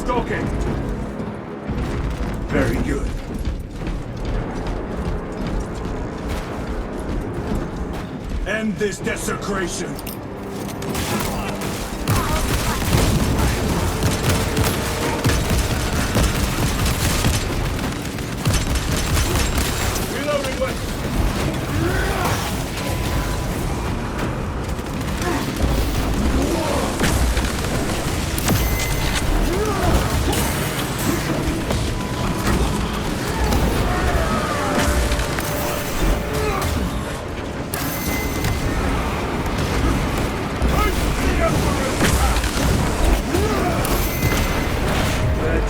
Restocking. Very good. End this desecration. Reloading weapons.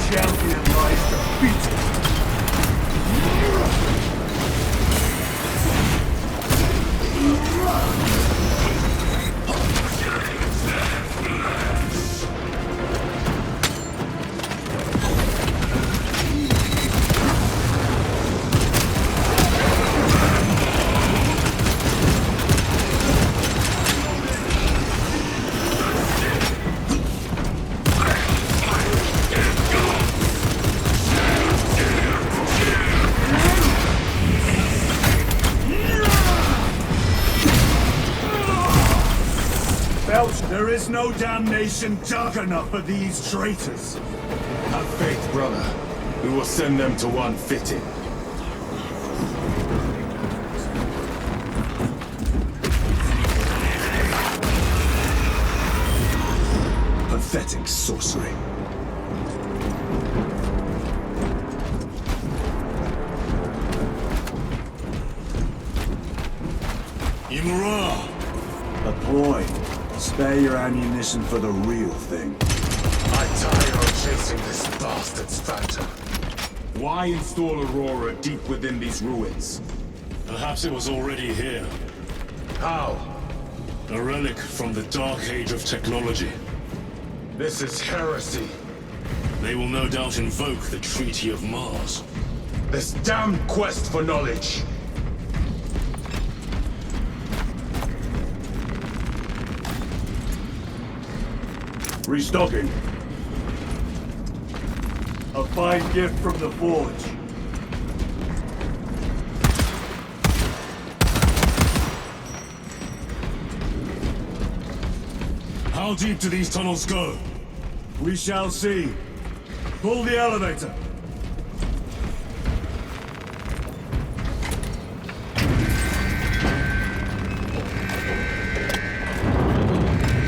Champion lies defeated. There is no damnation dark enough for these traitors. Have faith, brother. We will send them to one fitting. Pathetic sorcery. Imra! A ploy. Spare your ammunition for the real thing. I tire of chasing this bastard's phantom. Why install Aurora deep within these ruins? Perhaps it was already here. How? A relic from the Dark Age of technology. This is heresy. They will no doubt invoke the Treaty of Mars. This damned quest for knowledge. Restocking. A fine gift from the Forge. How deep do these tunnels go? We shall see. Pull the elevator.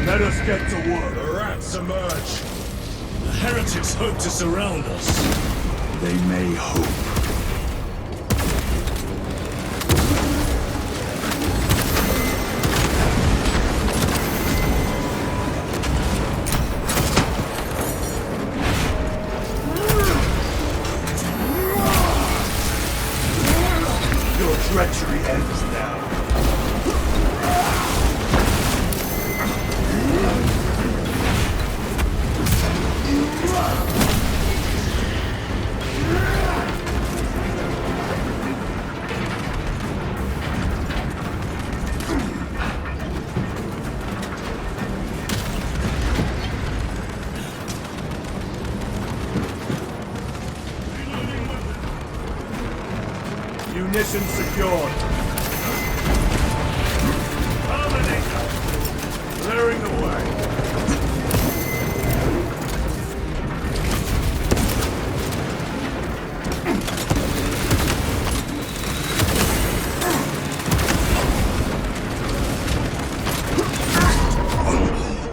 Let us get to work. The rats emerge. The heretics hope to surround us. They may hope. Your treachery ends now. Munition secured. Terminator! Clearing the way.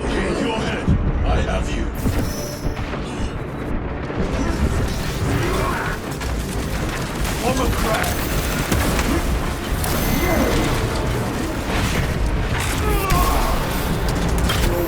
Keep your head. I have you. On the crack. Your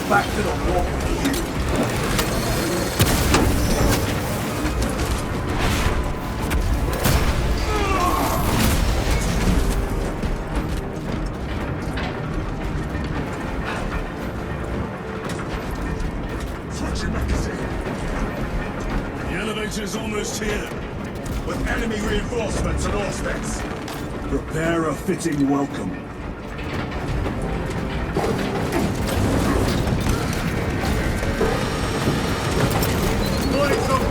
back to the wall with you. Switching magazine. The elevator's almost here. With enemy reinforcements and all specs. Prepare a fitting welcome. Lights up!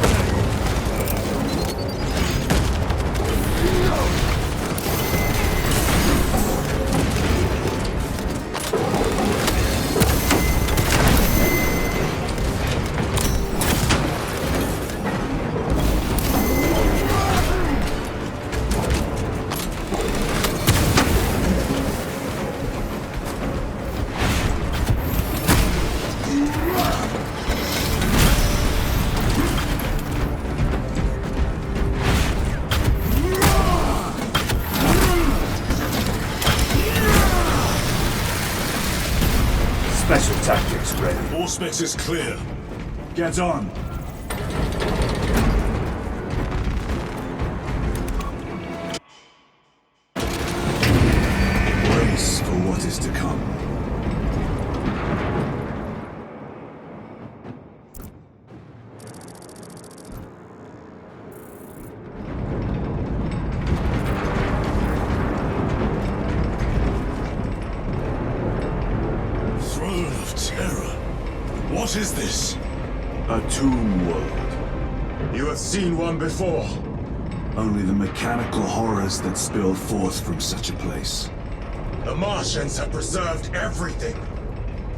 Special tactics ready. All specs is clear. Get on. Brace for what is to come. Throne of Terror. What is this? A tomb world. You have seen one before. Only the mechanical horrors that spill forth from such a place. The Martians have preserved everything.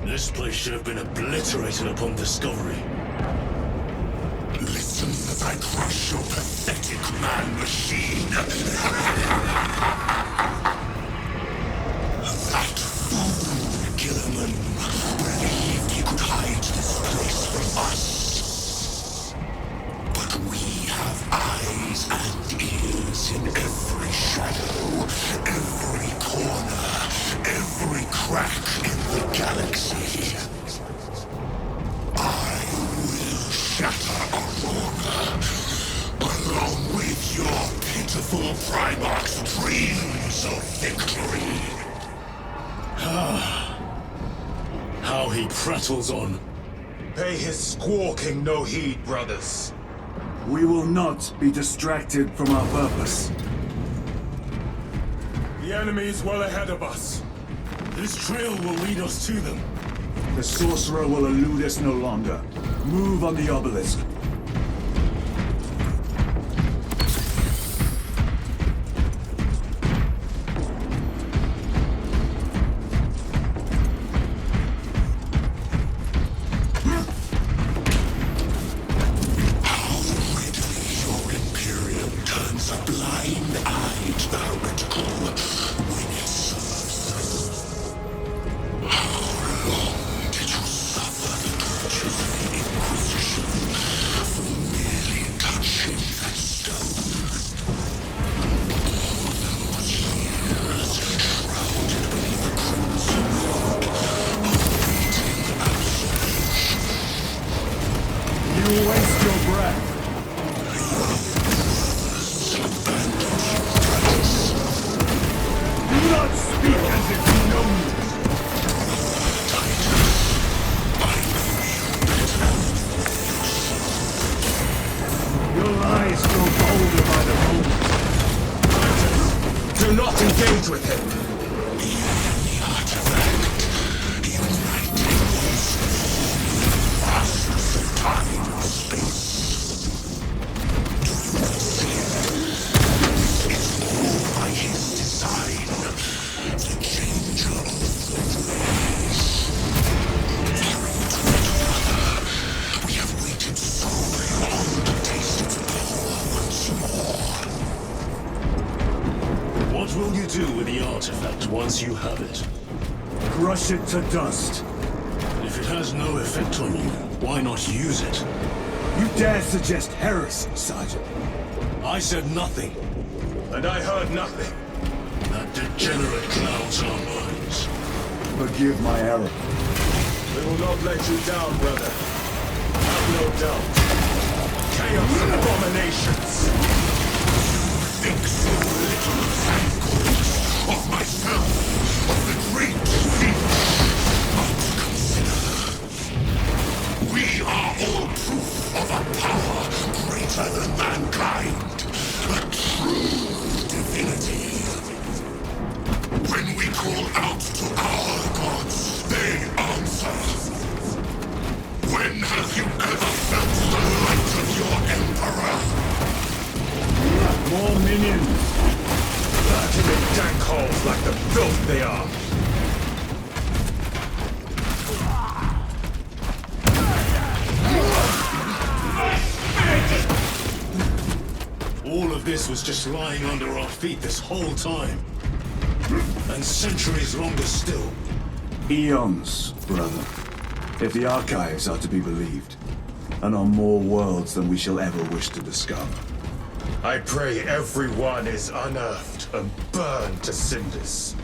This place should have been obliterated upon discovery. Listen as I crush your pathetic man-machine. That fool, Gilliman, believed he could hide this place from us. But we have eyes and ears in every shadow, every corner, every crack in the galaxy. I will shatter Aurora, along with your pitiful Primarch's dreams of victory. How he prattles on. Pay his squawking no heed, brothers. We will not be distracted from our purpose. The enemy is well ahead of us. This trail will lead us to them. The sorcerer will elude us no longer. Move on the obelisk. Do not engage with him. What will you do with the artifact once you have it? Crush it to dust. If it has no effect on you, why not use it? You dare suggest heresy, Sergeant? I said nothing. And I heard nothing. That degenerate clouds our minds. Forgive my error. We will not let you down, brother. Have no doubt. Chaos and abominations! Think so little, thank goodness, of myself, of the great defeat. But consider, we are all proof of a power greater than mankind, a true divinity. When we call out to our gods, they answer. When have you ever felt the light of your Emperor? More minions! Lurking in dank holes like the filth they are! All of this was just lying under our feet this whole time. And centuries longer still. Eons, brother. If the archives are to be believed. And on more worlds than we shall ever wish to discover. I pray everyone is unearthed and burned to cinders.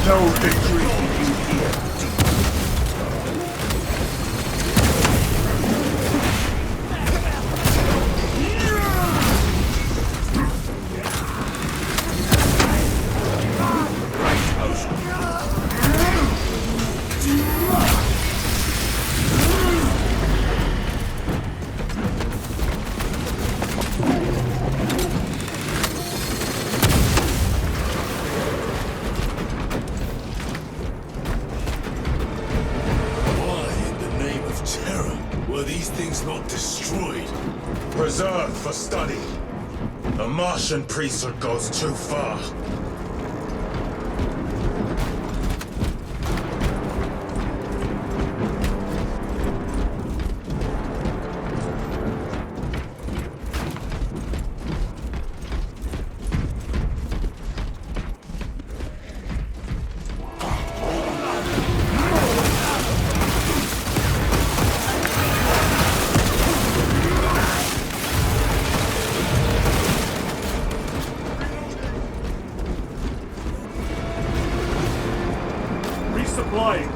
No victory for you here. Were these things not destroyed? Preserved for study. A Martian priesthood goes too far. Resupplying.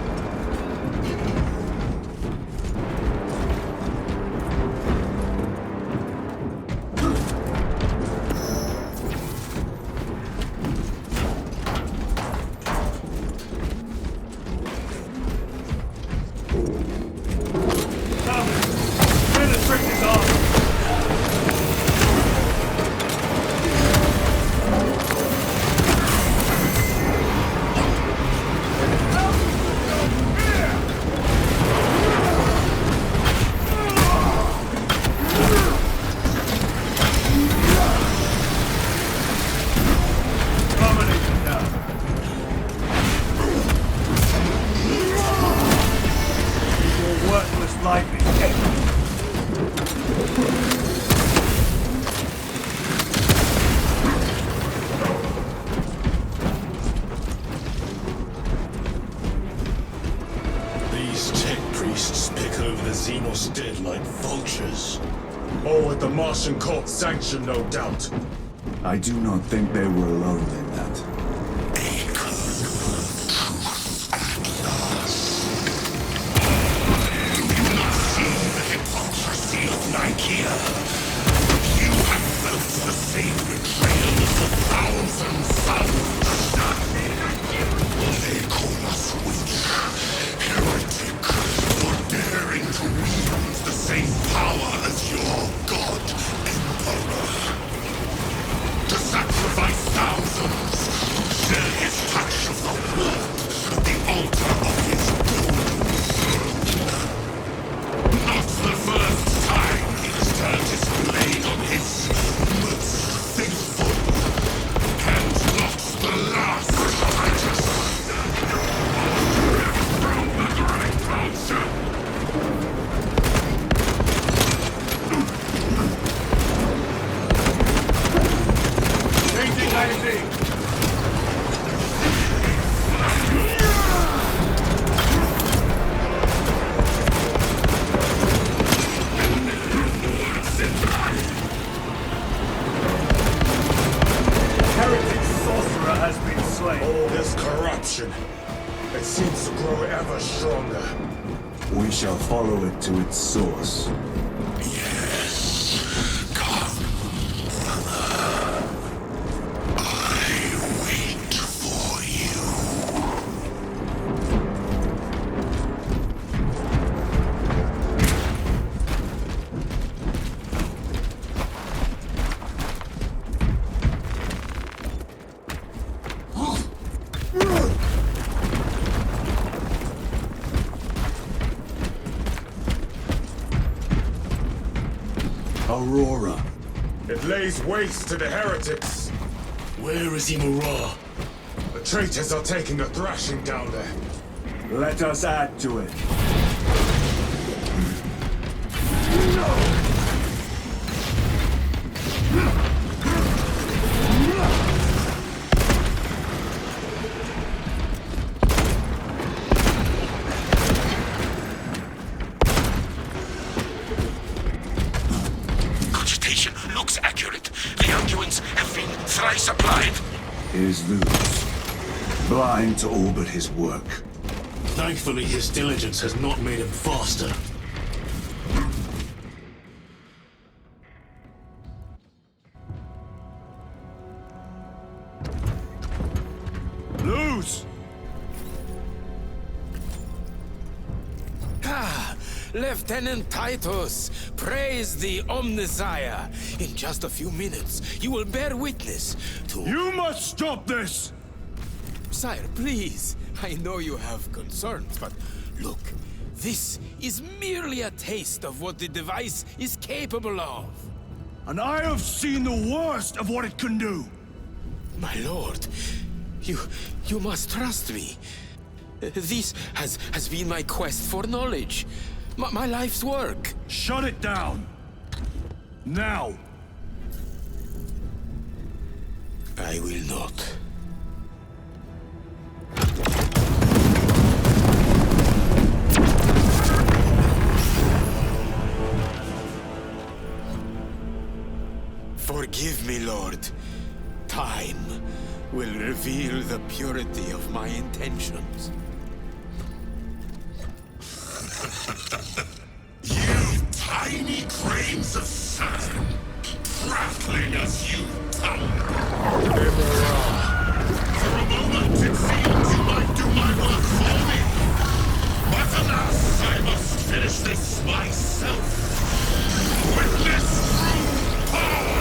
Penetrate his arm. These tech priests pick over the Xenos dead like vultures. All with the Martian cult's sanction, no doubt. I do not think they were alone in that. Hypocrisy of Nicaea. You have felt the same betrayals of thousands sons. They call us witch, heretic, for daring to wield the same power as your god, Emperor. To sacrifice thousands, Heretic sorcerer has been slain. All this corruption, it seems to grow ever stronger. We shall follow it to its source. Yes. Come, brother. I wait for you. Aurora. It lays waste to the heretics. Where is Imura? The traitors are taking a thrashing down there. Let us add to it. Cogitation looks accurate. The unguents have been thrice applied. Is Luz. Blind to all but his work. Thankfully, his diligence has not made him faster. Luz! Ah, Lieutenant Titus, praise the Omnisire. In just a few minutes, you will bear witness to... You must stop this! Sire, please. I know you have concerns, but look, this is merely a taste of what the device is capable of. And I have seen the worst of what it can do. My lord, you must trust me. This has been my quest for knowledge. My life's work. Shut it down. Now. I will not. Forgive me, Lord. Time will reveal the purity of my intentions. You tiny grains of sand, prattling as you tumble. For a moment it seemed you might do my work for me. But alas, I must finish this myself. With this brute power!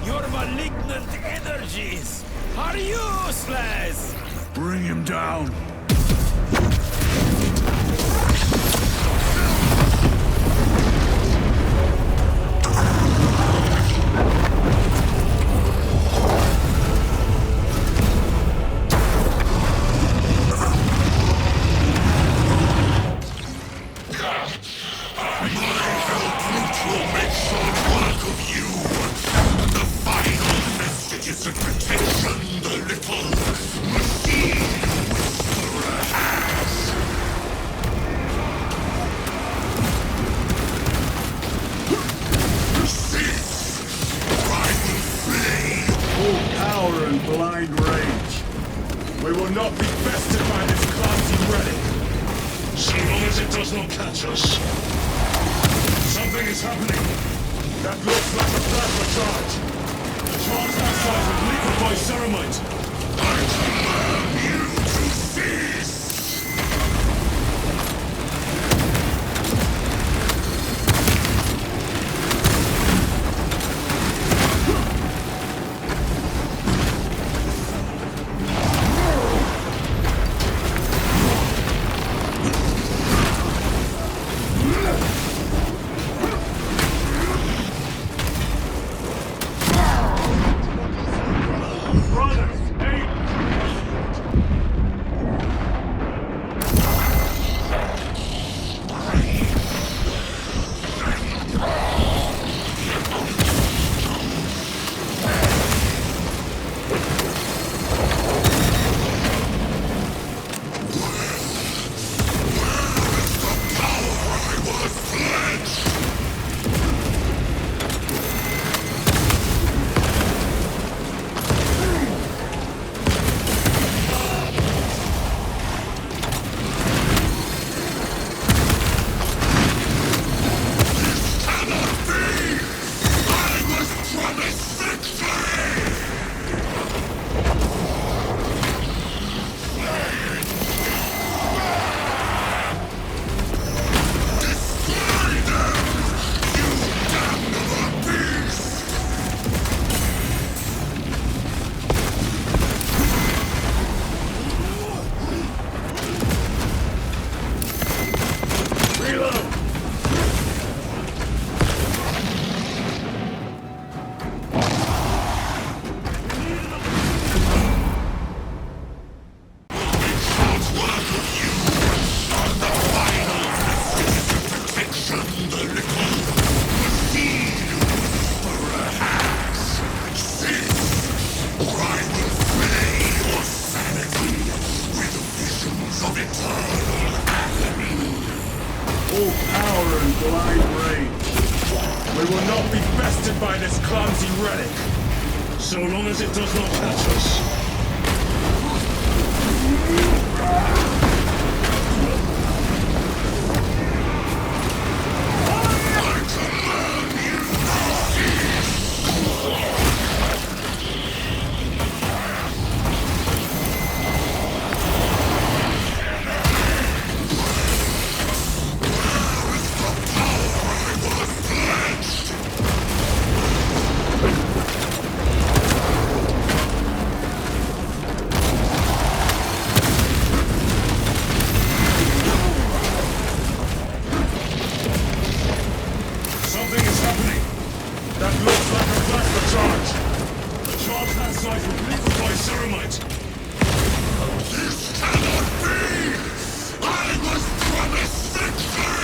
Your malignant energies are useless! Bring him down. Power and blind rage. We will not be bested by this clumsy relic. So long as it does not catch us. Something is happening. That looks like a plasma charge. The charge that size would liquefy ceramite. I command you to cease! Brothers, hey! Blind rage. We will not be bested by this clumsy relic. So long as it does not catch us. Something is happening. That looks like a plasma charge. A charge that size will liquefy ceramite. This cannot be! I was promised victory!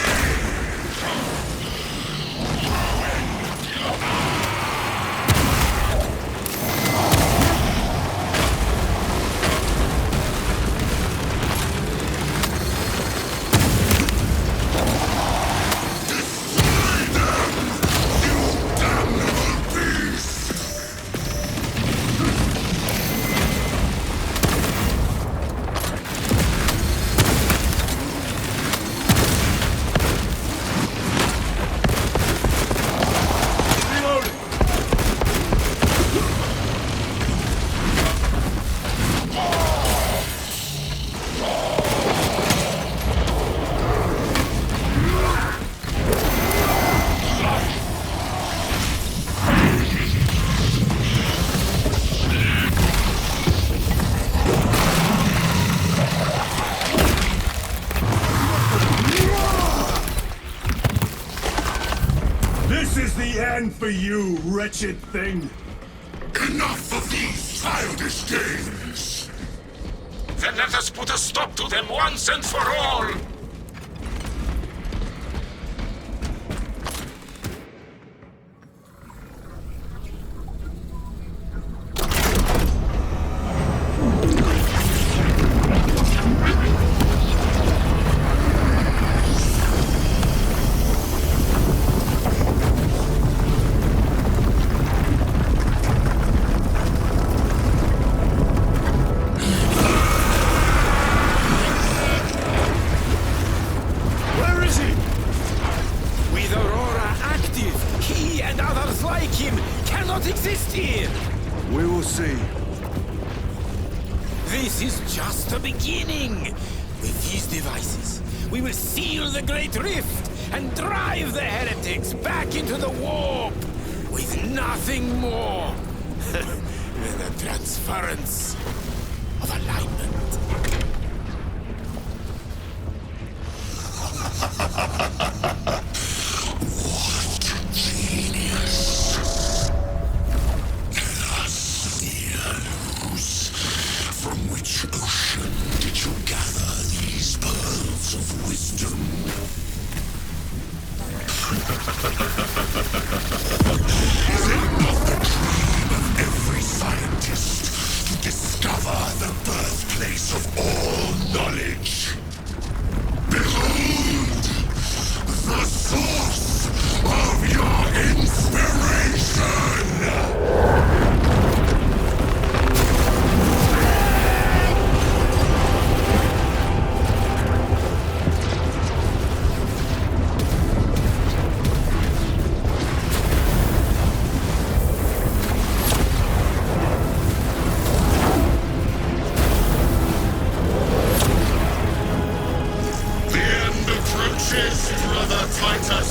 This is the end for you, wretched thing. Enough of these childish games! Then let us put a stop to them once and for all! Exist here! We will see. This is just the beginning! With these devices, we will seal the Great Rift and drive the heretics back into the warp with nothing more than a transference of alignment. Every scientist to discover the birthplace of all knowledge. Behold, the source of your inspiration! Brother Titus!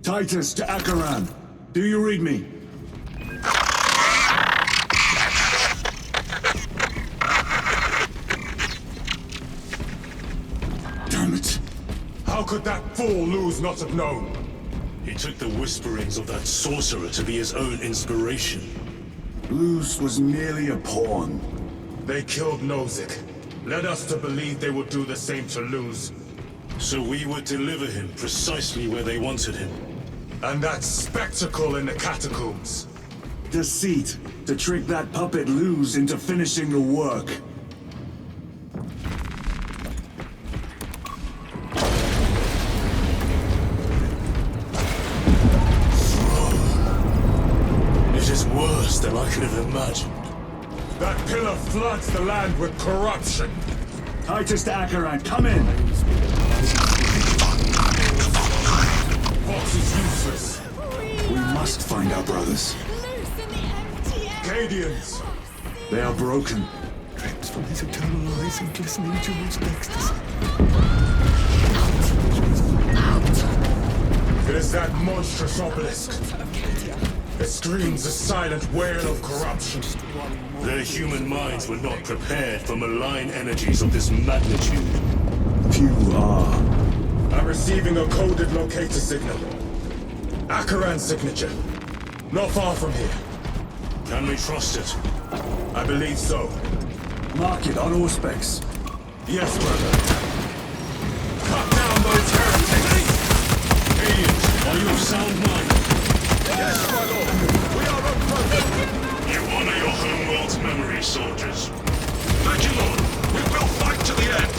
Titus to Acheran. Do you read me? Damn it. How could that fool lose not have known? He took the whisperings of that sorcerer to be his own inspiration. Luz was merely a pawn. They killed Nozick. Led us to believe they would do the same to Luz. So we would deliver him precisely where they wanted him. And that spectacle in the catacombs. Deceit, to trick that puppet Luz into finishing the work. It is worse than I could have imagined. That pillar floods the land with corruption. Titus to Acheran, come in! Fox is useless. We must find our brothers. Cadians. They are broken. Drapes from his eternal eyes and glistening jewels ecstasy. It is that monstrous obelisk. It screams a silent wail of corruption. Their human minds were not prepared for malign energies of this magnitude. Few are. I'm receiving a coded locator signal. Acheran's signature. Not far from here. Can we trust it? I believe so. Mark it on all specs. Yes, brother. Cut down those heretics! Cadians, are you of sound mind? Yes, my lord. We are approaching. You honor your homeworld's memory, soldiers. Thank you, Lord. We will fight to the end.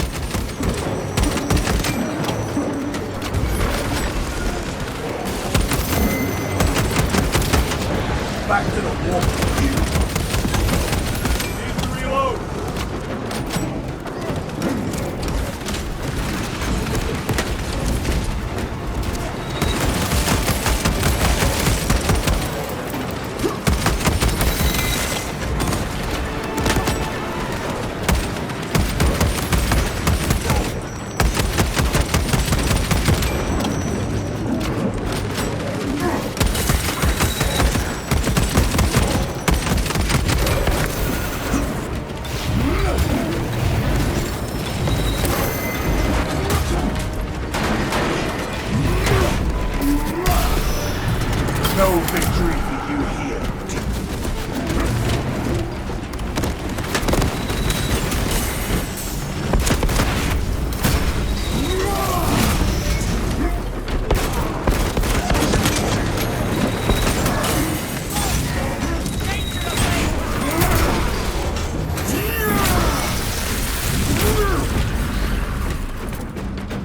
Back to the war. Need to reload. No victory for you here.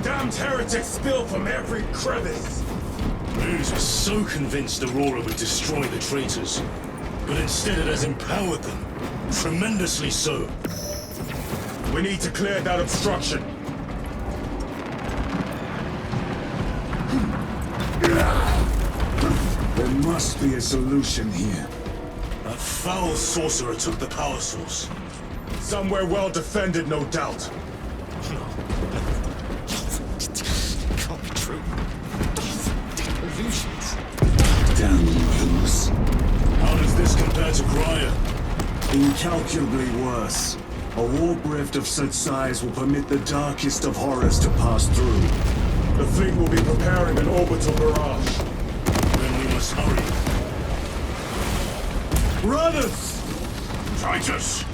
Damned heretics spill from every crevice. Luz was so convinced Aurora would destroy the traitors, but instead it has empowered them. Tremendously so. We need to clear that obstruction. There must be a solution here. That foul sorcerer took the power source. Somewhere well defended, no doubt. Can't be true. Illusions. Damn Luz. How does this compare to Grya? Incalculably worse. A warp rift of such size will permit the darkest of horrors to pass through. The fleet will be preparing an orbital barrage. Then we must hurry. Brothers! Titus!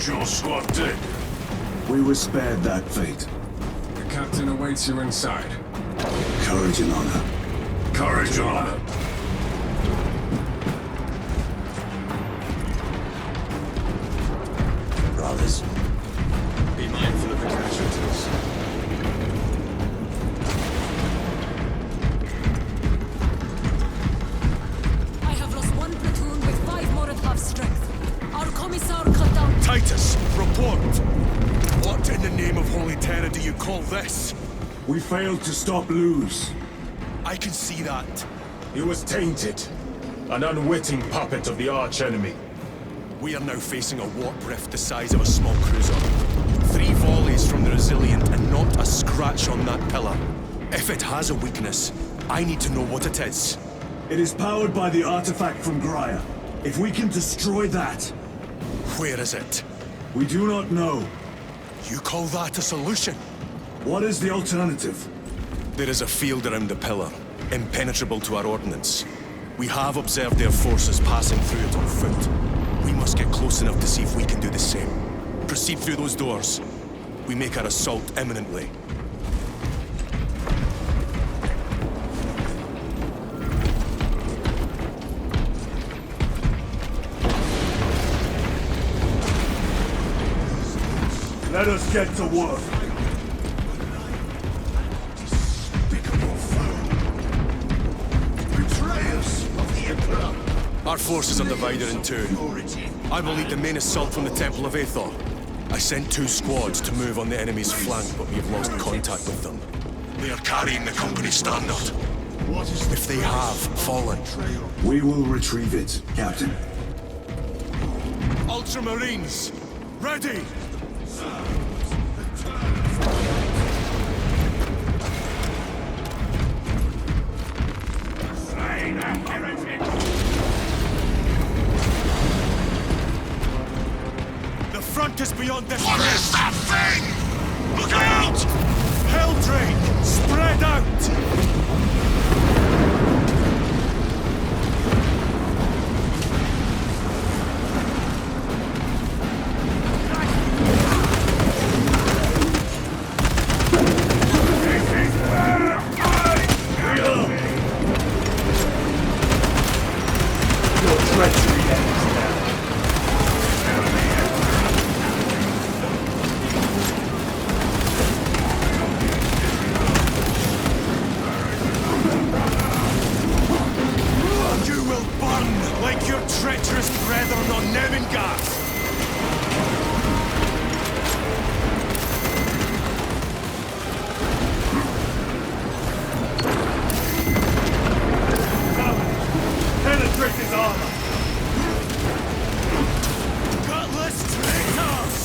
Your squad dead. We were spared that fate. The captain awaits you inside. Courage and honor. Courage and honor. Brothers. Be mindful of the casualties. support! What in the name of Holy Terror do you call this? We failed to stop Luz. I can see that. He was tainted. An unwitting puppet of the arch-enemy. We are now facing a warp rift the size of a small cruiser. 3 volleys from the Resilient and not a scratch on that pillar. If it has a weakness, I need to know what it is. It is powered by the artifact from Graia. If we can destroy that... Where is it? We do not know. You call that a solution? What is the alternative? There is a field around the pillar, impenetrable to our ordnance. We have observed their forces passing through it on foot. We must get close enough to see if we can do the same. Proceed through those doors. We make our assault imminently. Let us get to work. Despicable foe. Betrayers of the Emperor. Our forces are divided in 2. I will lead the main assault from the Temple of Aethor. I sent 2 squads to move on the enemy's flank, but we have lost contact with them. They are carrying the company standard. If they have fallen, We will retrieve it, Captain. Ultramarines, ready! The front is beyond this What bridge. is that thing? Look out! Helldrake, spread out! You will burn like your treacherous brethren on Nevengarth! Penetrate his armor! Gutless traitors!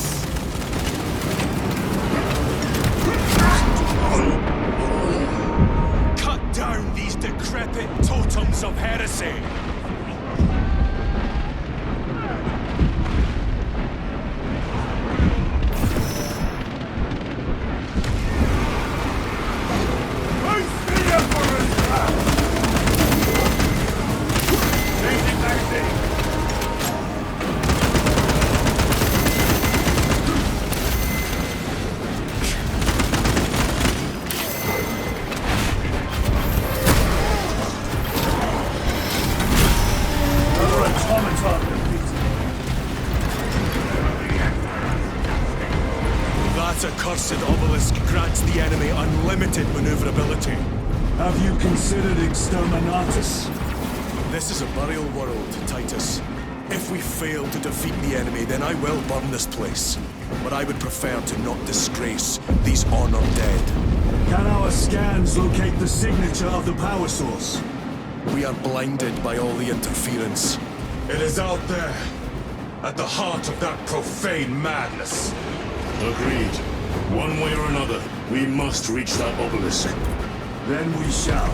Cut down these decrepit totems of heresy! That accursed obelisk grants the enemy unlimited maneuverability. Have you considered Exterminatus? This is a burial world, Titus. If we fail to defeat the enemy, then I will burn this place. But I would prefer to not disgrace these honored dead. Can our scans locate the signature of the power source? We are blinded by all the interference. It is out there, at the heart of that profane madness. Agreed. One way or another, we must reach that obelisk. Then we shall.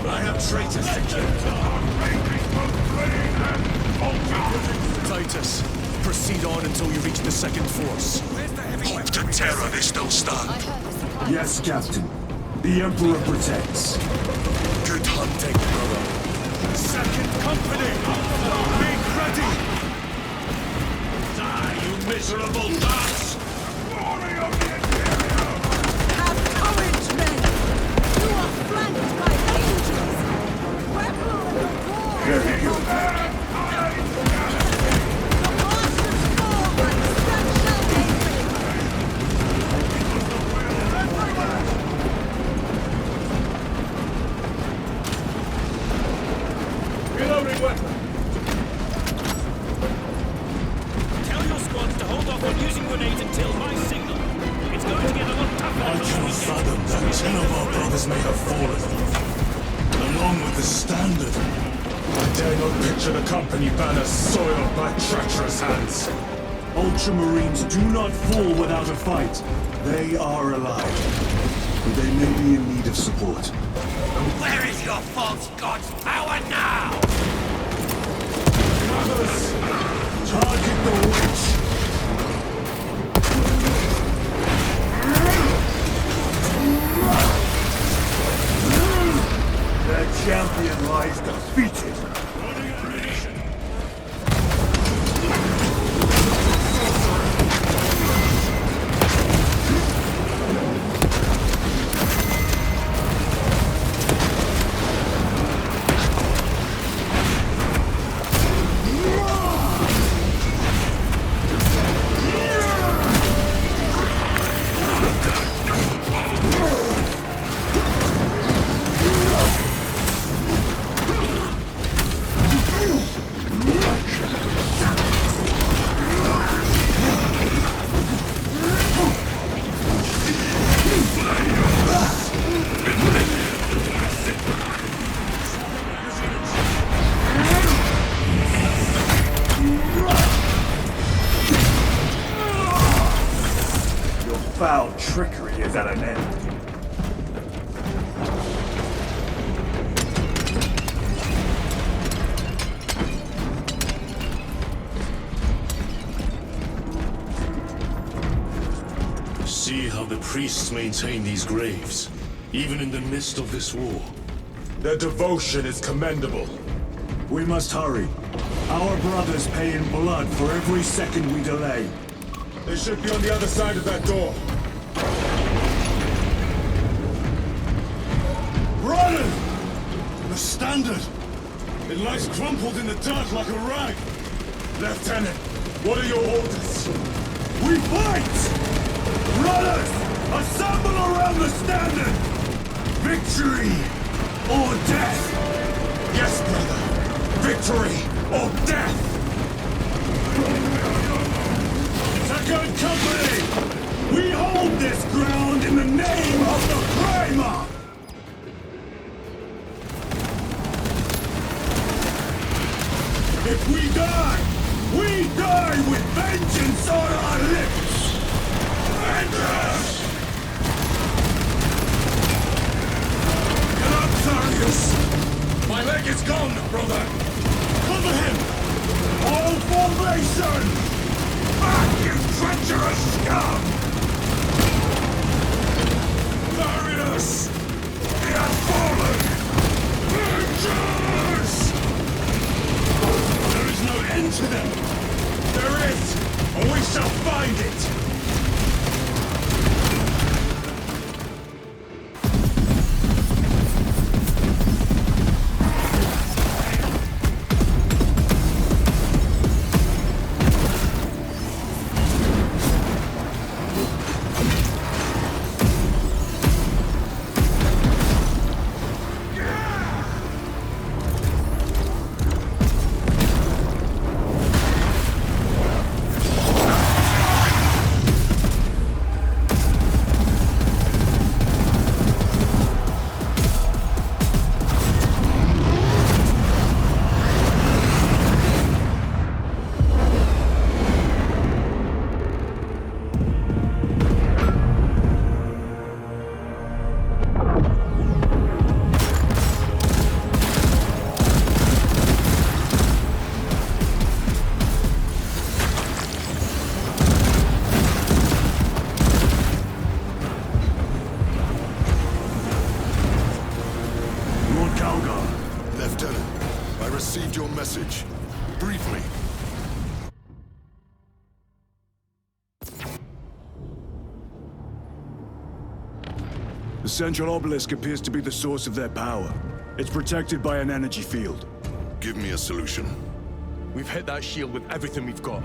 I have traitors to kill. Titus, proceed on until you reach the second force. Hope to terror they still stand. Yes, Captain. The Emperor protects. Good hunting, brother. Second company! Make ready! Die, you miserable nuts! Have courage, men! You are flanked by angels! Weapon of the war! company banner soiled by treacherous hands. Ultramarines do not fall without a fight. They are alive, but they may be in need of support. Where is your false god's power now? Brothers, target the witch! Their champion lies defeated. Foul trickery is at an end. See how the priests maintain these graves, even in the midst of this war. Their devotion is commendable. We must hurry. Our brothers pay in blood for every second we delay. They should be on the other side of that door. Run! The standard! It lies crumpled in the dark like a rag! Lieutenant, what are your orders? We fight! Brothers, assemble around the standard! Victory or death! Yes, brother. Victory or death! Second Company! We hold this ground in the name of the Primer! If we die with vengeance on our lips! Vengeance! Get up, Sarius! My leg is gone, brother! Cover him! All formation! Back, you treacherous scum! Marius! He has fallen! Vengeance! There is no end to them! There is, and we shall find it! message. Briefly. The central obelisk appears to be the source of their power. It's protected by an energy field. Give me a solution. We've hit that shield with everything we've got.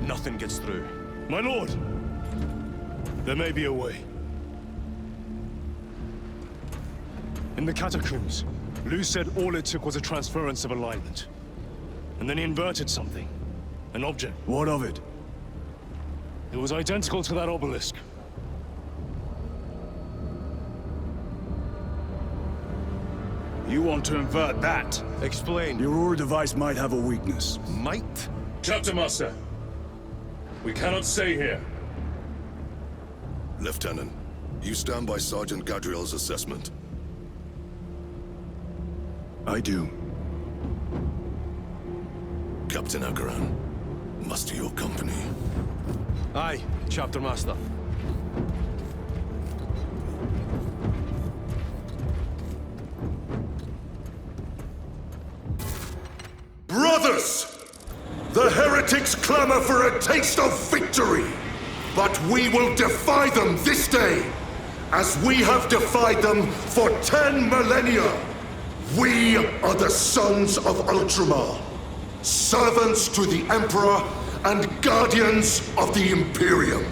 Nothing gets through. My lord! There may be a way. In the catacombs, Lou said all it took was a transference of alignment. And then he inverted something. An object. What of it? It was identical to that obelisk. You want to invert that? Explain. Your Aurora device might have a weakness. Might? Chapter Master. We cannot stay here. Lieutenant, you stand by Sergeant Gadriel's assessment. I do. Captain Akaran, muster your company. Aye, Chapter Master. Brothers! The heretics clamor for a taste of victory! But we will defy them this day, as we have defied them for 10 millennia! We are the sons of Ultramar, servants to the Emperor and guardians of the Imperium.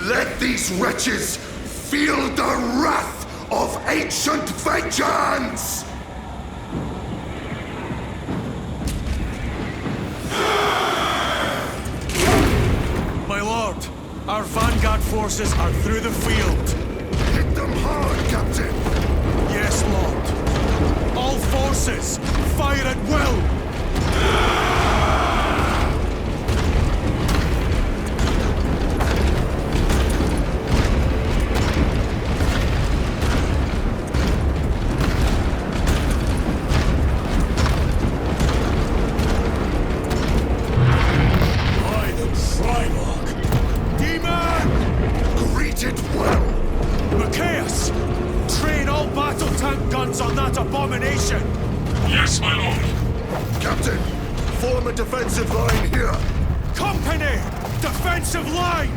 Let these wretches feel the wrath of ancient vengeance! My lord, our vanguard forces are through the field. Hit them hard, Captain! Yes, lord. All forces, fire at will! On that abomination! Yes, my lord. Captain, form a defensive line here. Company! Defensive line!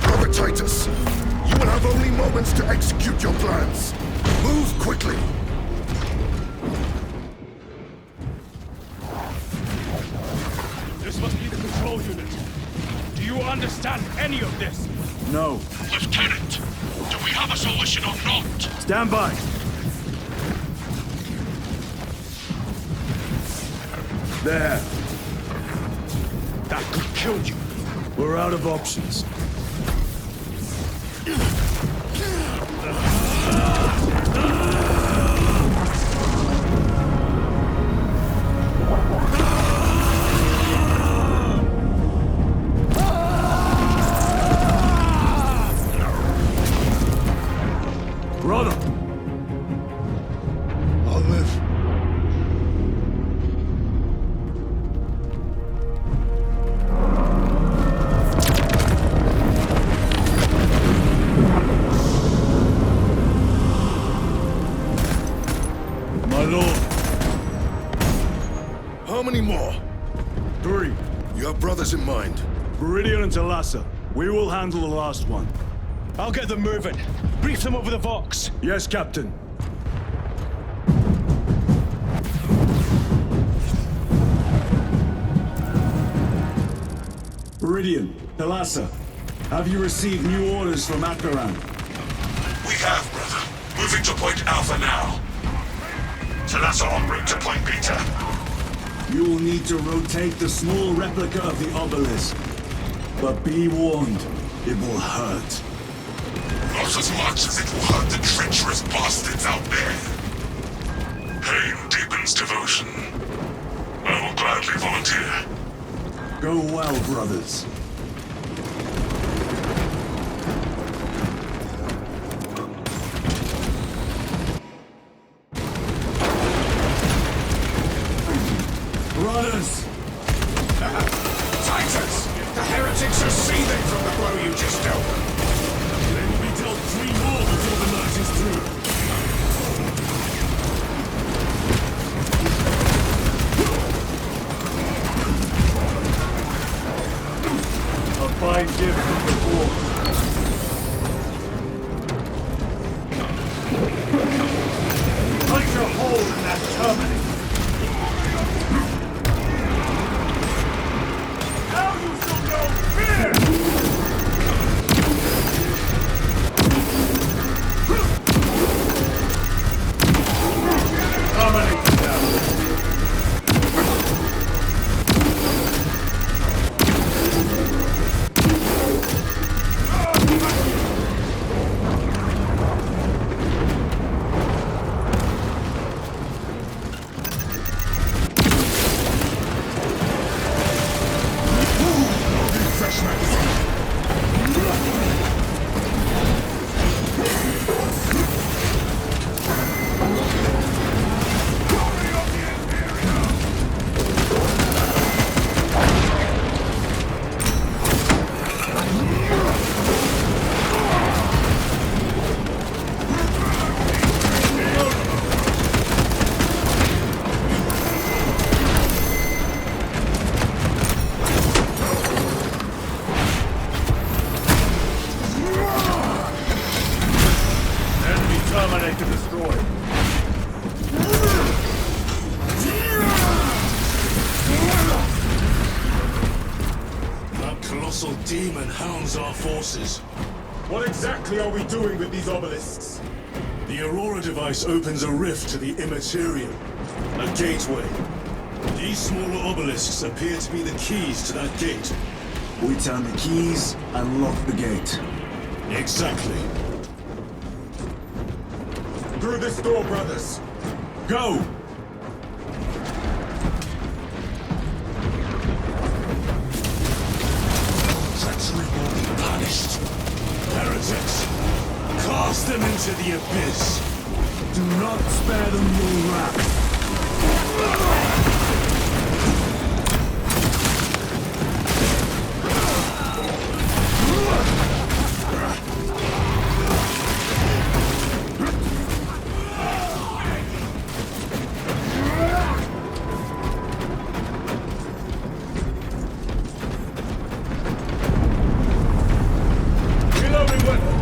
Brother Titus, you will have only moments to execute your plans. Move quickly. This must be the control unit. Do you understand any of this? No. Lieutenant, do we have a solution or not? Stand by. There. That could kill you. We're out of options. Brother! I'll live. My lord. How many more? 3. You have brothers in mind. Viridian and Talassa. We will handle the last one. I'll get them moving. Brief them over the Vox. Yes, Captain. Viridian, Talassa, have you received new orders from Akaran? We have, brother. Moving to Point Alpha now. Talassa en route to Point Beta. You will need to rotate the small replica of the obelisk. But be warned, it will hurt. Not as much as it will hurt the treacherous bastards out there. Pain deepens devotion. I will gladly volunteer. Go well, brothers. Brothers! Titus! The heretics are seething from the blow you just dealt. They will be dealt 3 more before the night is through. A fine gift from the Lord. Punch a hole in that terminal. Now you shall know fear! Dominate them. colossal demon hounds our forces. What exactly are we doing with these obelisks? The Aurora device opens a rift to the immaterial, a gateway. These smaller obelisks appear to be the keys to that gate. We turn the keys and lock the gate. Exactly. Through this door, brothers. Go! Treachery will be punished. Heretics, cast them into the abyss. Do not spare them your wrath. Reloading weapon.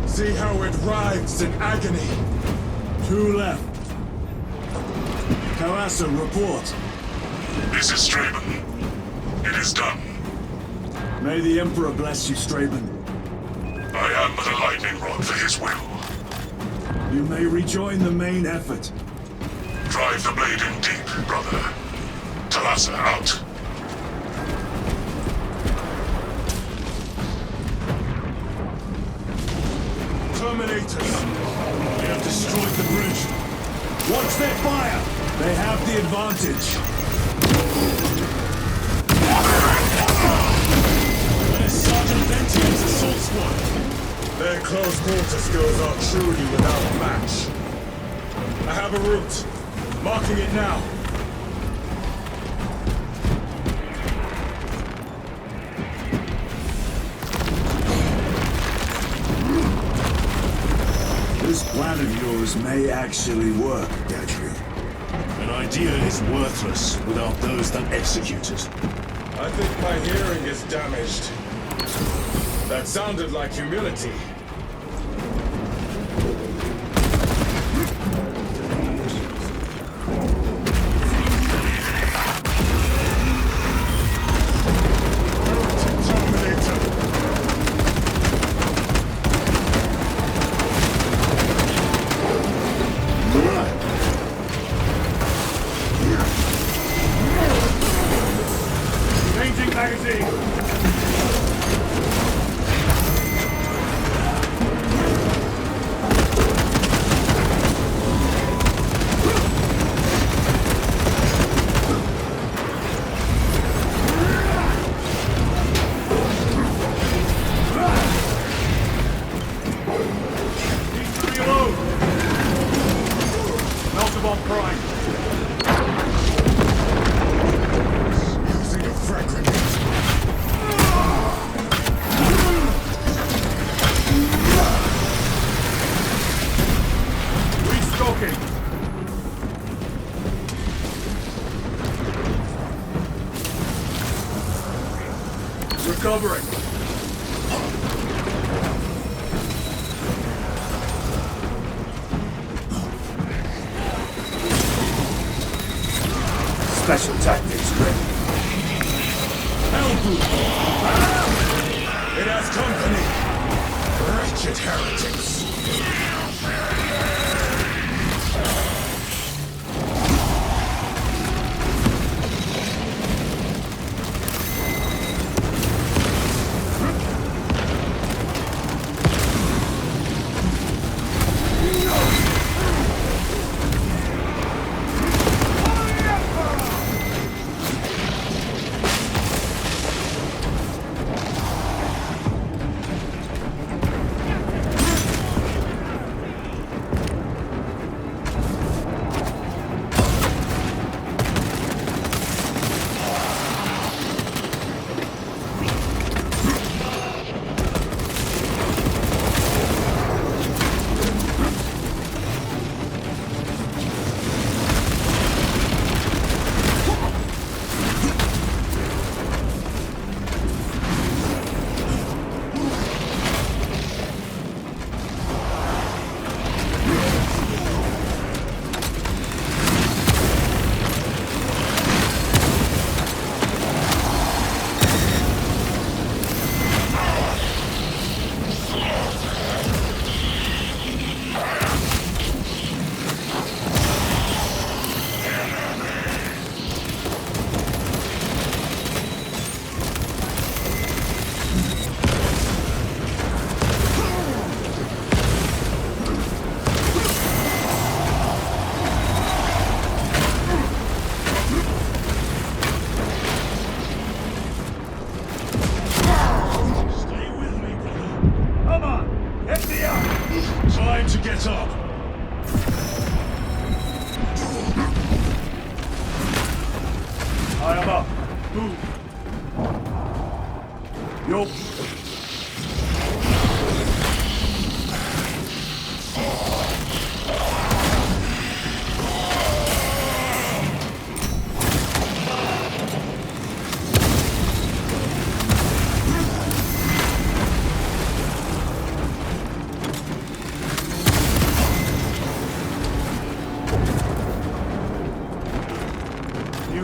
See how it writhes in agony. 2 left. Carassa, report. This is Straben. It is done. May the Emperor bless you, Straben. I am but a lightning rod for his will. You may rejoin the main effort. Drive the blade in deep, brother. Talassa out. Terminators. They have destroyed the bridge. Watch their fire! They have the advantage. Where's Sergeant Ventian's assault squad? Their close quarter skills are truly without match. I have a route. Marking it now. This plan of yours may actually work, Gatry. An idea is worthless without those that execute it. I think my hearing is damaged. That sounded like humility. Changing magazine! Using a frag grenade. Restocking. Recovering. Special tactics, ready. It has company. Wretched heretics. Time to get up. I am up. Move. Yup.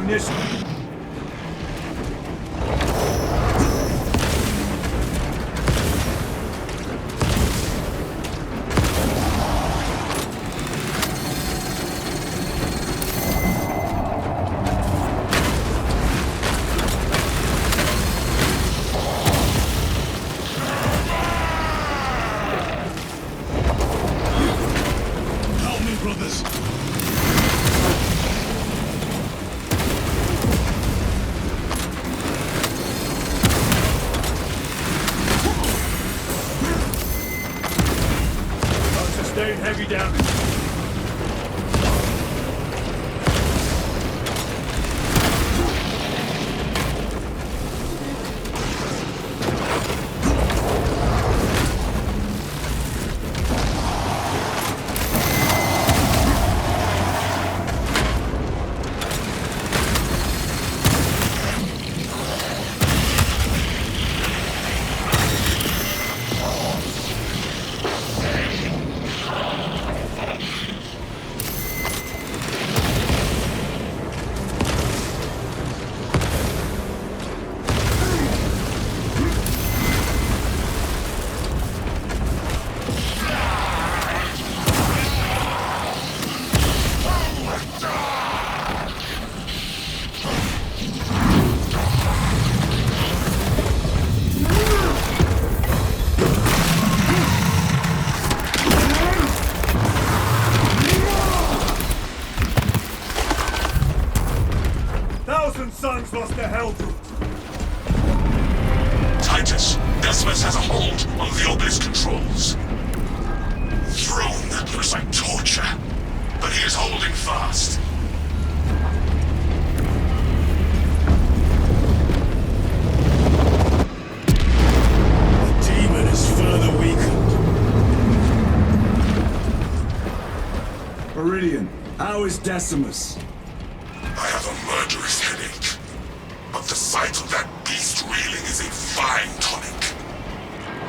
Munition. Help me, brothers. Sustained heavy damage. Thousand Suns lost their hell root. Titus, Decimus has a hold on the obelisk controls. Throne looks like torture, but he is holding fast. The demon is further weakened. Meridian, how is Decimus? I have a murderous headache, but the sight of that beast reeling is a fine tonic.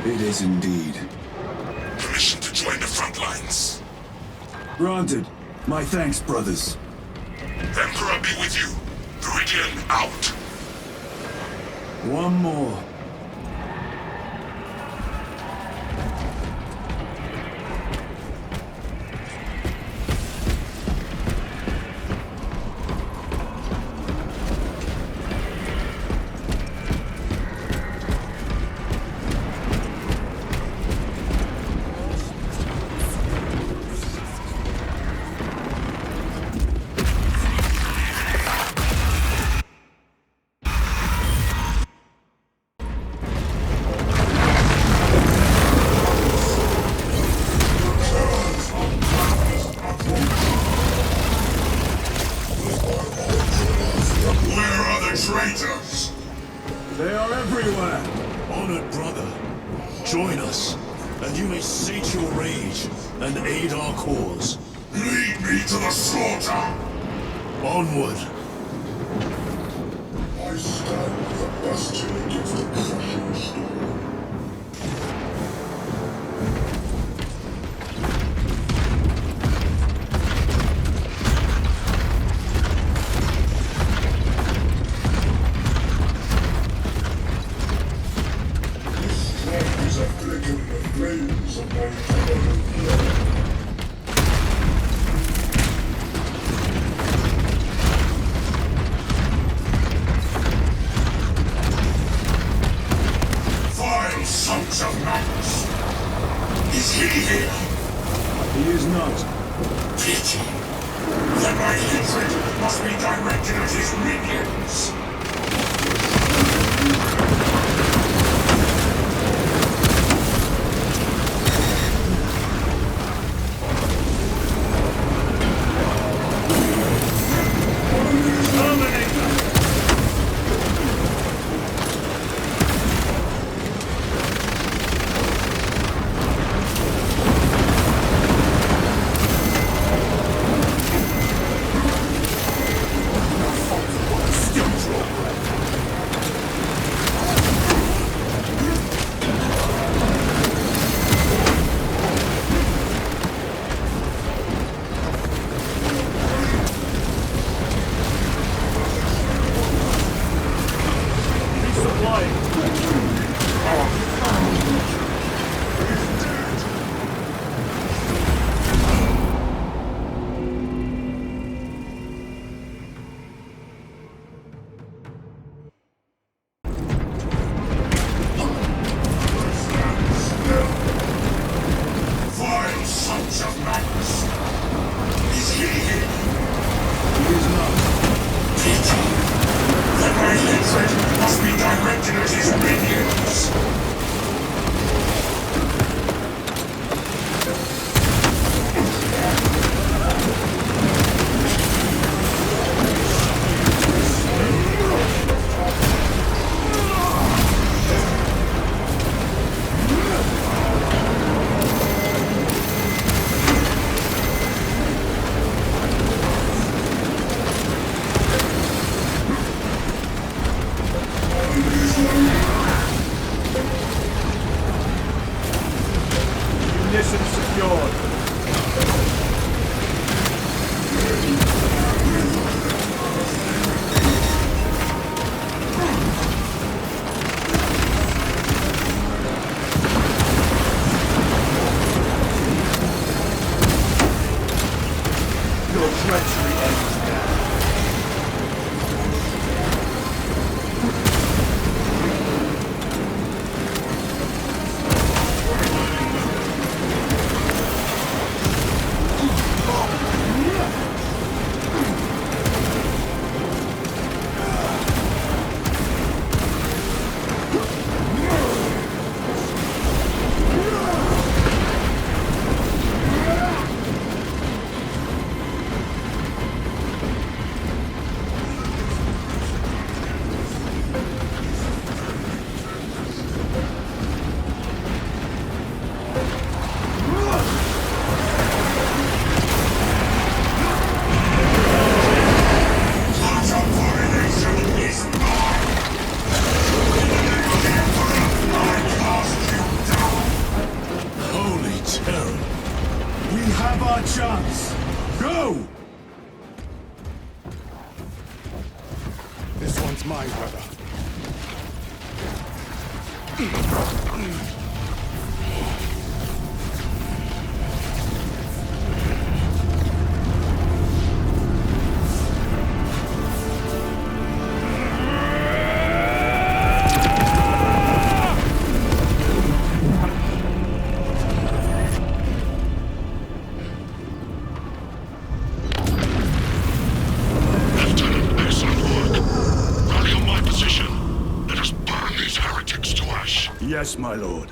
It is indeed. Permission to join the front lines. Granted. My thanks, brothers. Emperor be with you. Meridian out. One more. Where are the traitors? They are everywhere. Honored brother, join us, and you may sate your rage and aid our cause. Lead me to the slaughter. Onward. I stand with a bastion against the crushing storm. This strike is a flicker in the flames of my father's blood. Sons of Magnus! Is he here? He is not. Pity. Then my hatred must be directed at his minions. position secured. Your treachery ends now. Holy terror! We have our chance. Go! This one's mine, brother. Lieutenant, excellent work. Rally on my position. Let us burn these heretics to ash. Yes, my lord.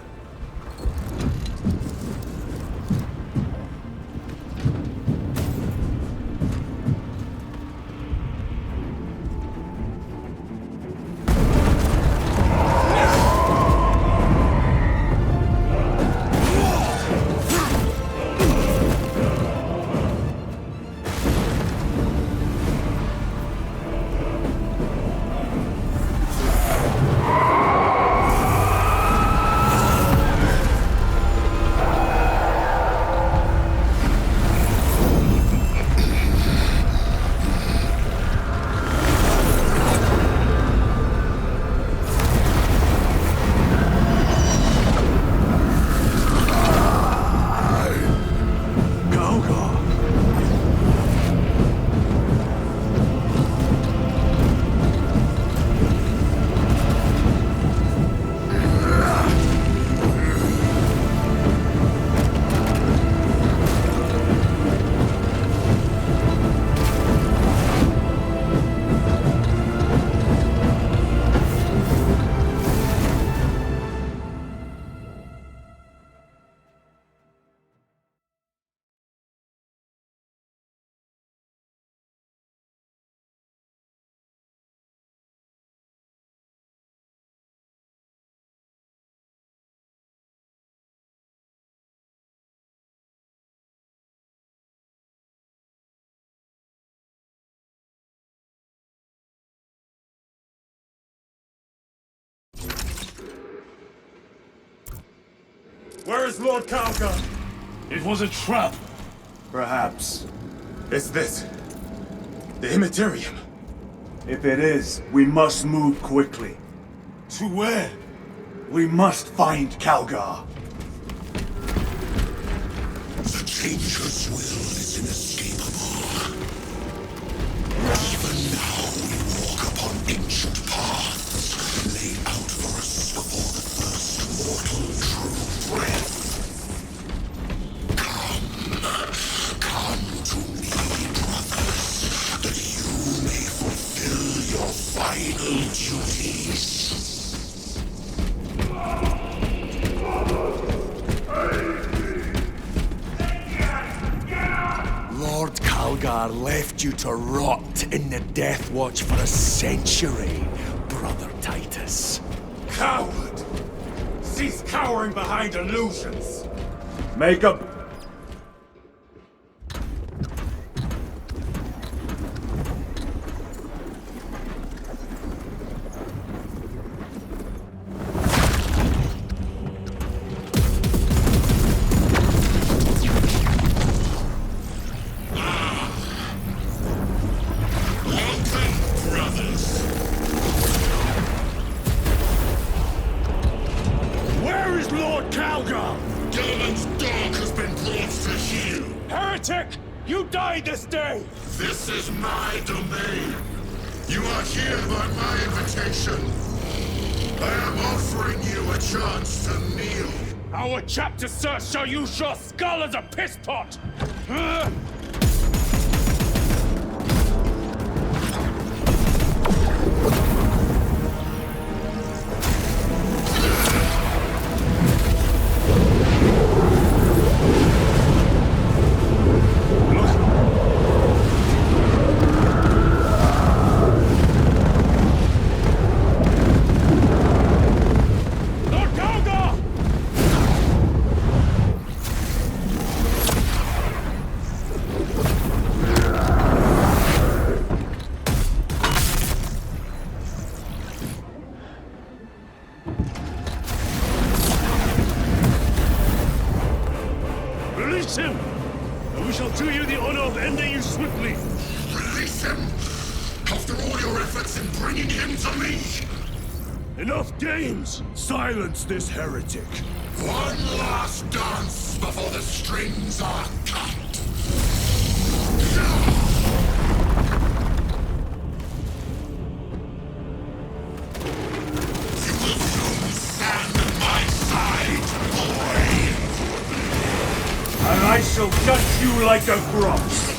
Where is Lord Calgar? It was a trap. Perhaps. It's this. The Immaterium. If it is, we must move quickly. To where? We must find Calgar. The Changer's will is inescapable. Even now we walk upon ancient paths laid out for us before the first mortal drew breath. Come to me, brothers, that you may fulfill your final duties. Lord Calgar left you to rot in the Death Watch for a century, Brother Titus. Coward! Cease cowering behind illusions! Make a... Calgar! Gilliman's dog has been brought to heel. Heretic! You died this day! This is my domain. You are here by my invitation. I am offering you a chance to kneel. Our chapter, sir, shall use your skull as a piss pot! Release him! And we shall do you the honor of ending you swiftly! Release him! After all your efforts in bringing him to me! Enough games! Silence this heretic! One last dance before the strings are cut! You will soon stand at my side, boy! And I shall gut you like a grouse!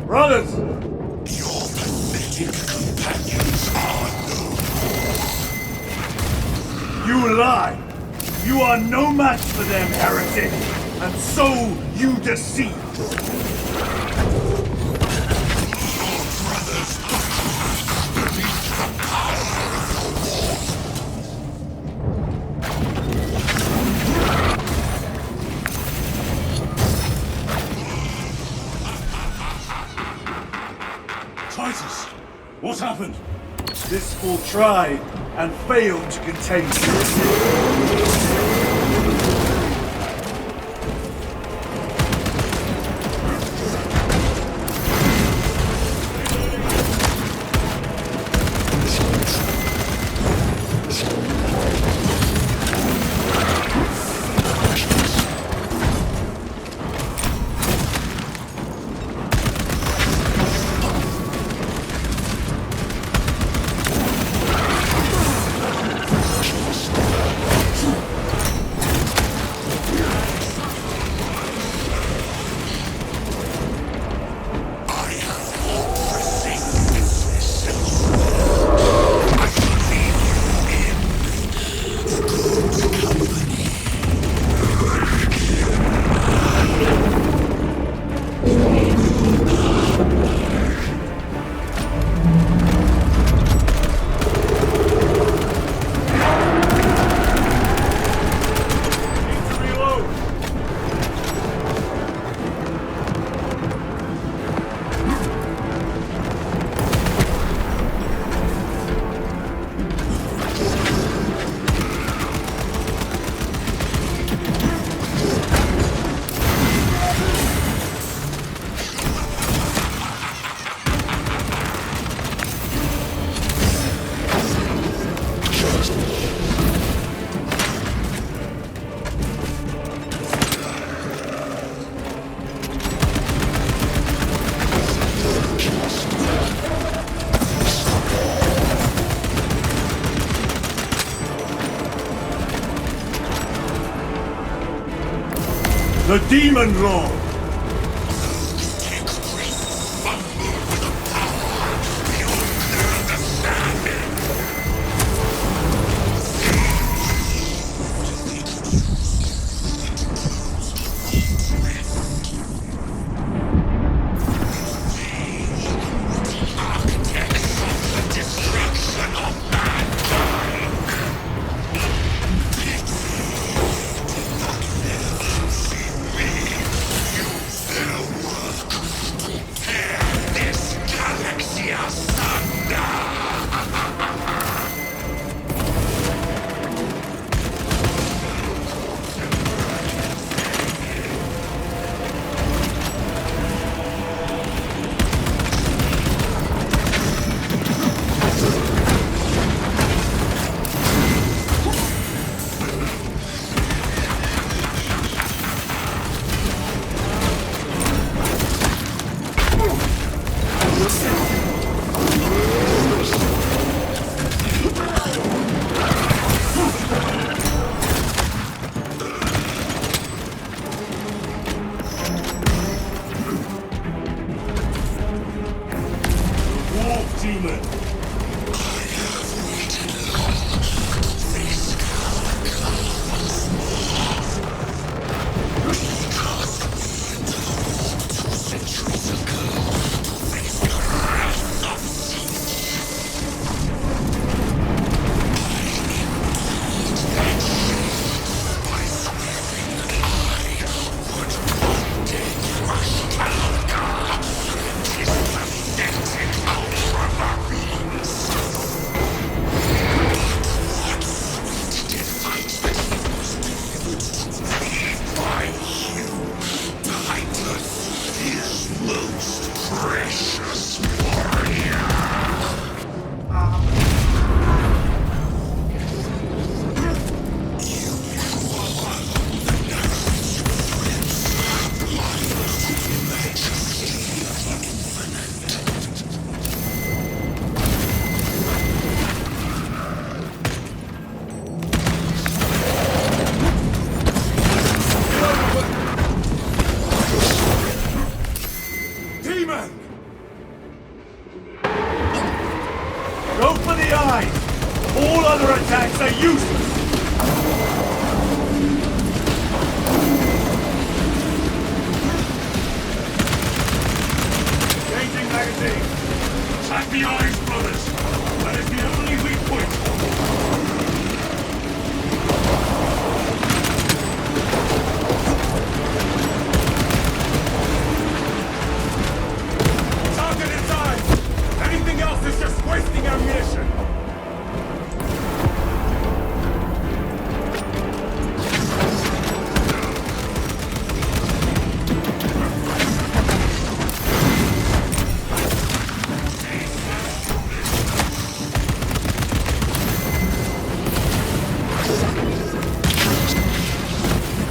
Brothers! Your pathetic companions are no more. You lie! You are no match for them, heretic! And so you deceive! Your brothers are crushed beneath the power of your Titus! What happened? This fool tried and failed to contain you. The Demon Lord!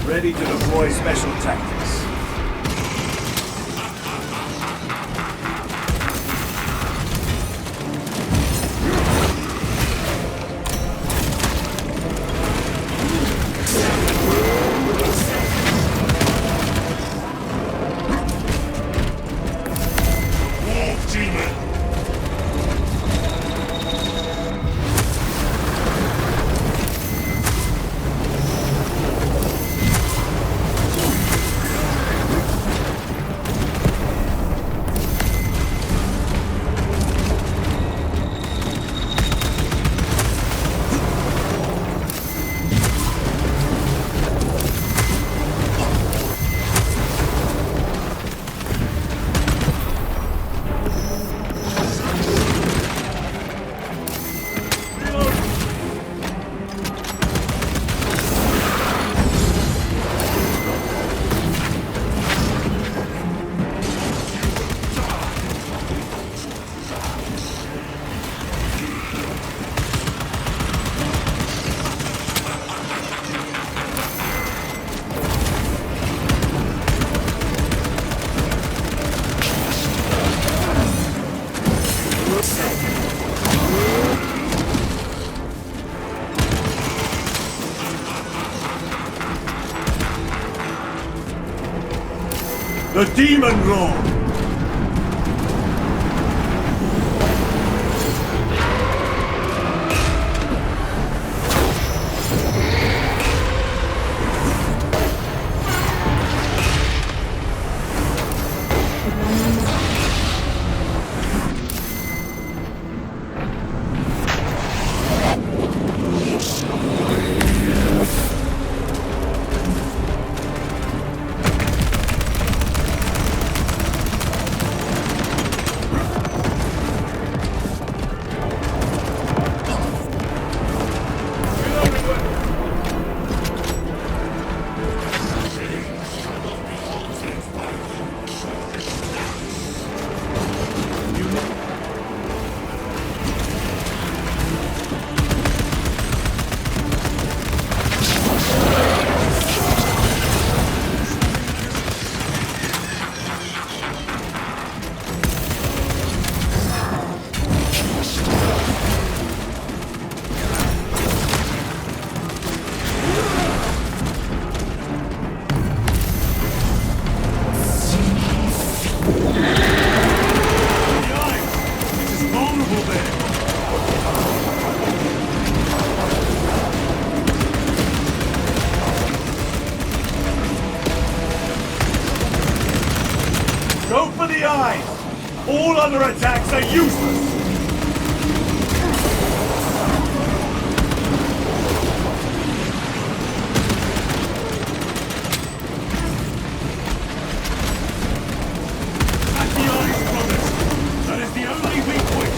Ready to deploy special tactics. The Demon Roar! Go for the eye! All other attacks are useless! At the eyes, brothers! That is the only weak point!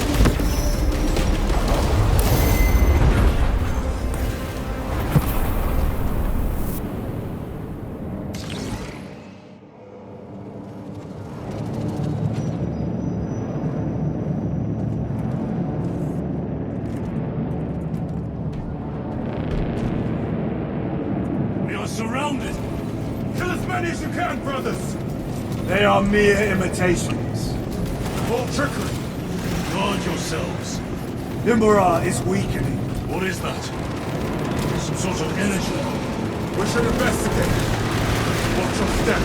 Surrounded! Kill as many as you can, brothers! They are mere imitations. All trickery! Guard yourselves! Imbara is weakening. What is that? Some sort of energy. We should investigate. Watch your step.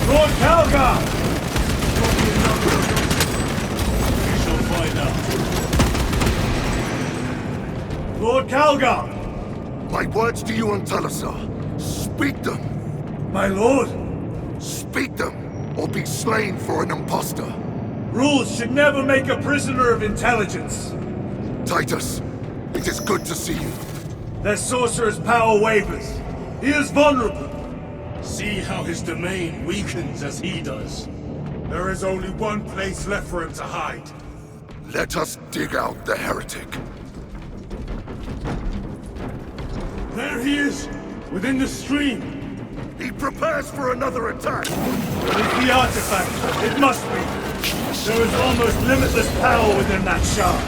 Lord Calgar! Find out. Lord Calgar! My words to you on Talasar. Speak them. My lord! Speak them, or be slain for an impostor. Rules should never make a prisoner of intelligence. Titus, it is good to see you. Their sorcerer's power wavers. He is vulnerable. See how his domain weakens as he does. There is only one place left for him to hide. Let us dig out the heretic. There he is, within the stream. He prepares for another attack. It is the artifact. It must be. There is almost limitless power within that shard.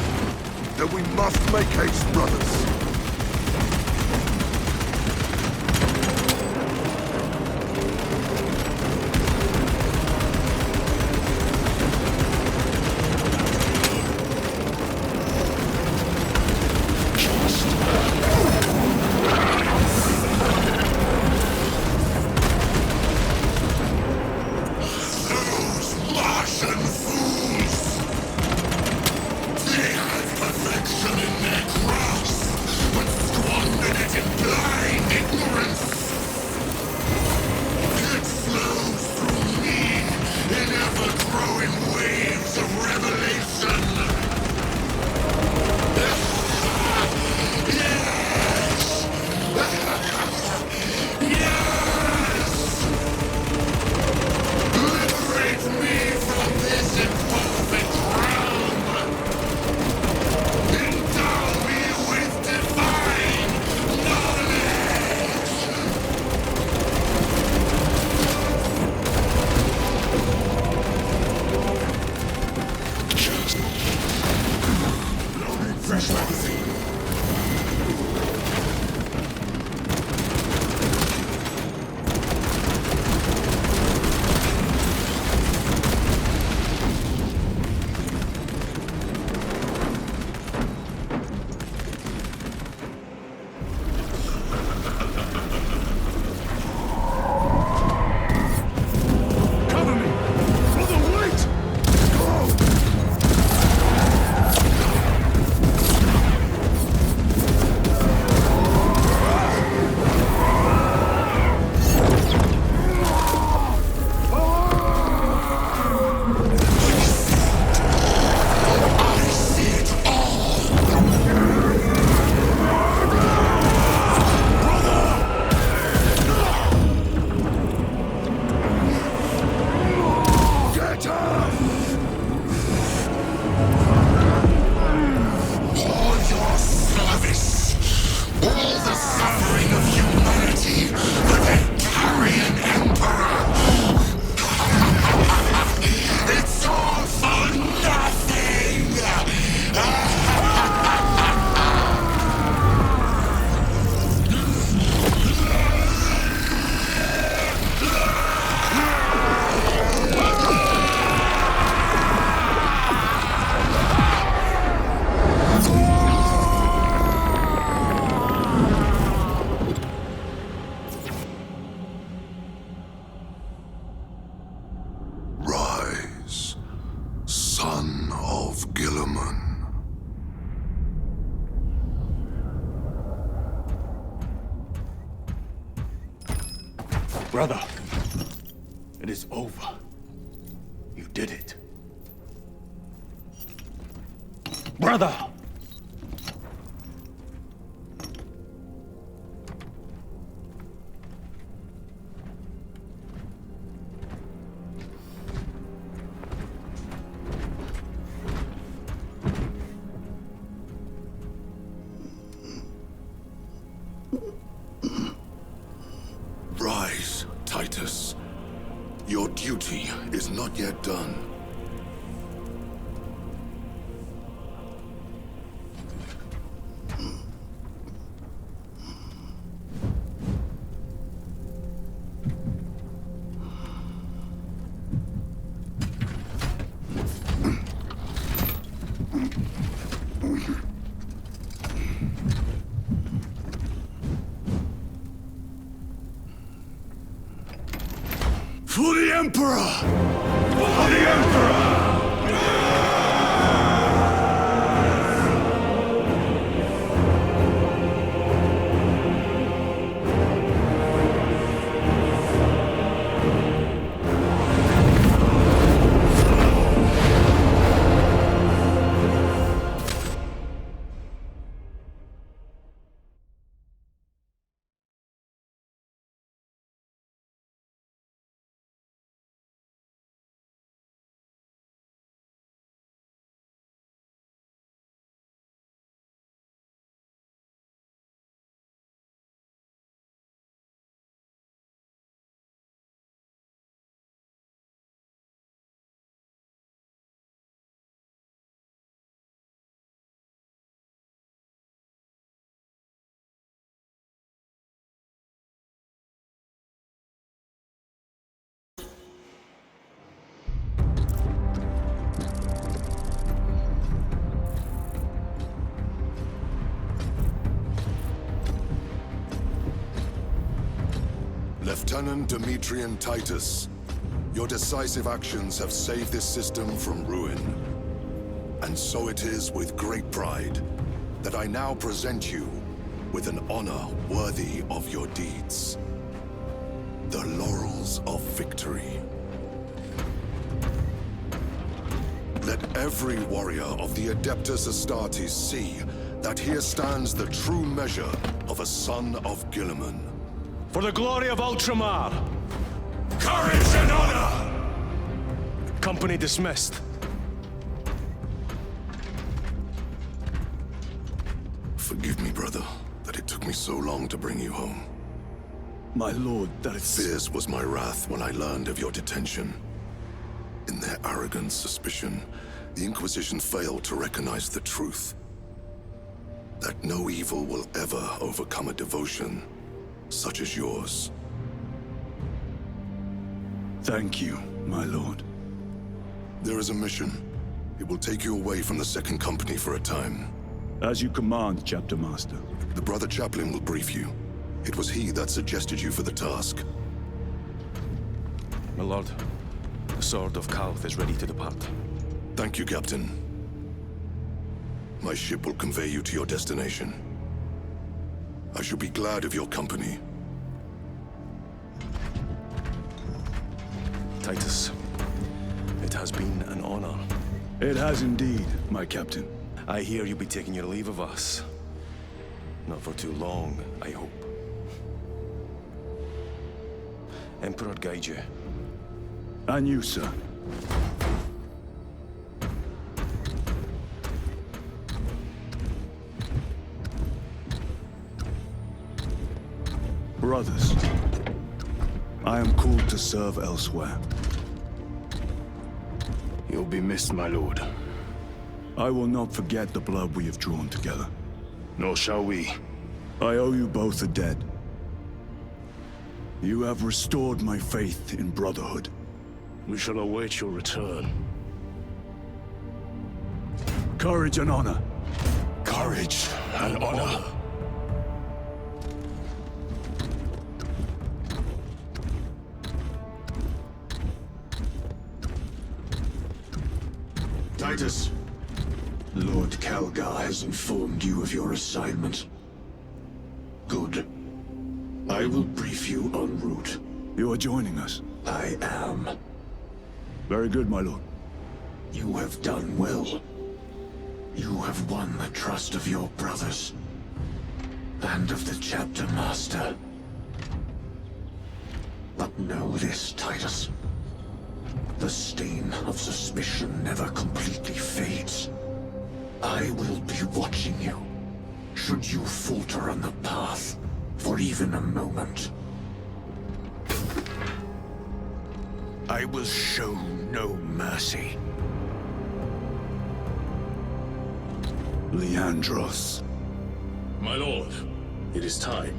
Then we must make haste, brothers. Brother, it is over. You did it. Brother! Rise, Titus. Your duty is not yet done. For the Emperor! For the Emperor! Lieutenant Demetrian Titus, your decisive actions have saved this system from ruin. And so it is with great pride that I now present you with an honor worthy of your deeds. The laurels of victory. Let every warrior of the Adeptus Astartes see that here stands the true measure of a son of Guilliman. For the glory of Ultramar! Courage and honor! Company dismissed. Forgive me, brother, that it took me so long to bring you home. My lord, that is... Fierce was my wrath when I learned of your detention. In their arrogant suspicion, the Inquisition failed to recognize the truth. That no evil will ever overcome a devotion such as yours. Thank you, my lord. There is a mission. It will take you away from the Second Company for a time. As you command, Chapter Master. The Brother Chaplain will brief you. It was he that suggested you for the task. My lord, the Sword of Kalth is ready to depart. Thank you, Captain. My ship will convey you to your destination. I shall be glad of your company. Titus, it has been an honor. It has indeed, my captain. I hear you'll be taking your leave of us. Not for too long, I hope. Emperor guide you. And you, sir. Brothers, I am called to serve elsewhere. You'll be missed, my lord. I will not forget the blood we have drawn together. Nor shall we. I owe you both a debt. You have restored my faith in brotherhood. We shall await your return. Courage and honor. Courage and honor. Titus, Lord Calgar has informed you of your assignment. Good. I will brief you en route. You are joining us. I am. Very good, my lord. You have done well. You have won the trust of your brothers. And of the Chapter Master. But know this, Titus. The stain of suspicion never completely fades. I will be watching you, should you falter on the path for even a moment. I will show no mercy. Leandros. My lord, it is time.